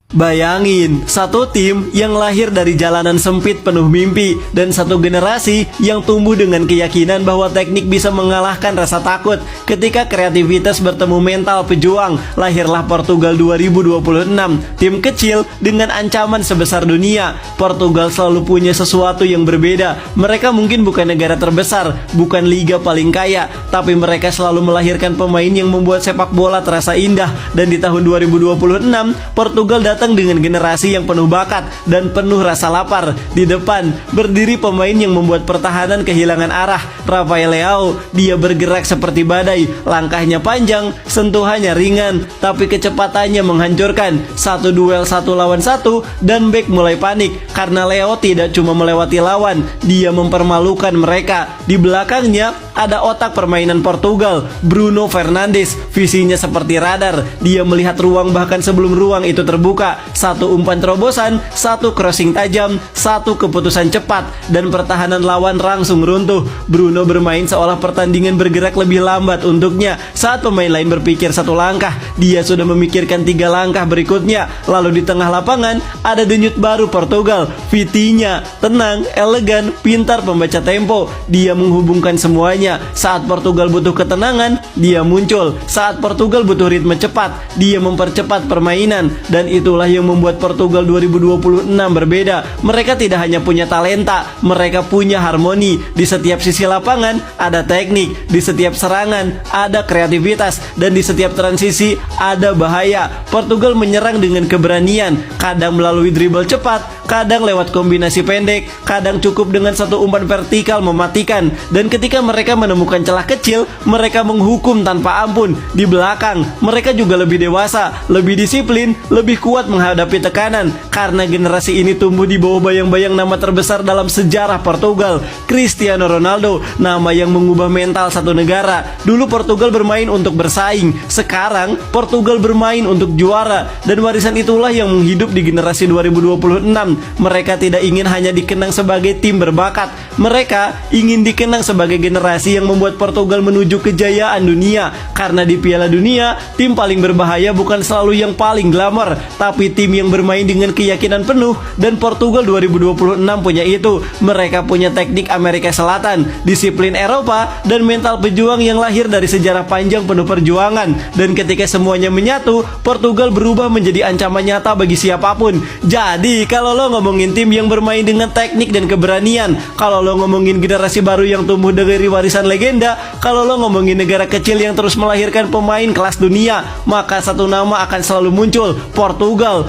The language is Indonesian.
Bayangin, satu tim yang lahir dari jalanan sempit penuh mimpi dan satu generasi yang tumbuh dengan keyakinan bahwa teknik bisa mengalahkan rasa takut. Ketika kreativitas bertemu mental pejuang, lahirlah Portugal 2026. Tim kecil dengan ancaman sebesar dunia. Portugal selalu punya sesuatu yang berbeda. Mereka mungkin bukan negara terbesar, bukan liga paling kaya, tapi mereka selalu melahirkan pemain yang membuat sepak bola terasa indah. Dan di tahun 2026, Portugal datang dengan generasi yang penuh bakat dan penuh rasa lapar. Di depan berdiri pemain yang membuat pertahanan kehilangan arah. Rafael Leao, dia bergerak seperti badai, langkahnya panjang, sentuhannya ringan, tapi kecepatannya menghancurkan. Satu duel 1 lawan 1 dan bek mulai panik karena Leo tidak cuma melewati lawan, dia mempermalukan mereka. Di belakangnya ada otak permainan Portugal, Bruno Fernandes. Visinya seperti radar, dia melihat ruang bahkan sebelum ruang itu terbuka. Satu umpan terobosan, satu crossing tajam, satu keputusan cepat, dan pertahanan lawan langsung runtuh. Bruno bermain seolah pertandingan bergerak lebih lambat untuknya. Saat pemain lain berpikir satu langkah, dia sudah memikirkan 3 langkah berikutnya. Lalu di tengah lapangan ada denyut baru Portugal, Vitinha, tenang, elegan, pintar membaca tempo. Dia menghubungkan semuanya. Saat Portugal butuh ketenangan, dia muncul. Saat Portugal butuh ritme cepat, dia mempercepat permainan. Dan itulah yang membuat Portugal 2026 berbeda. Mereka tidak hanya punya talenta, mereka punya harmoni. Di setiap sisi lapangan ada teknik, di setiap serangan ada kreativitas, dan di setiap transisi ada bahaya. Portugal menyerang dengan keberanian, kadang melalui dribble cepat, kadang lewat kombinasi pendek, kadang cukup dengan satu umpan vertikal mematikan. Dan ketika mereka menemukan celah kecil, mereka menghukum tanpa ampun. Di belakang, mereka juga lebih dewasa, lebih disiplin, lebih kuat menghadapi tekanan. Karena generasi ini tumbuh di bawah bayang-bayang nama terbesar dalam sejarah Portugal, Cristiano Ronaldo, nama yang mengubah mental satu negara. Dulu Portugal bermain untuk bersaing, sekarang Portugal bermain untuk juara. Dan warisan itulah yang menghidup di generasi 2026. Mereka tidak ingin hanya dikenang sebagai tim berbakat, mereka ingin dikenang sebagai generasi yang membuat Portugal menuju kejayaan dunia. Karena di Piala Dunia, tim paling berbahaya bukan selalu yang paling glamor, tapi tim yang bermain dengan keyakinan penuh. Dan Portugal 2026 punya itu. Mereka punya teknik Amerika Selatan, disiplin Eropa, dan mental pejuang yang lahir dari sejarah panjang penuh perjuangan. Dan ketika semuanya menyatu, Portugal berubah menjadi ancaman nyata bagi siapapun. Jadi kalau lo ngomongin tim yang bermain dengan teknik dan keberanian, kalau lo ngomongin generasi baru yang tumbuh dari warisan legenda, kalau lo ngomongin negara kecil yang terus melahirkan pemain kelas dunia, maka satu nama akan selalu muncul, Portugal.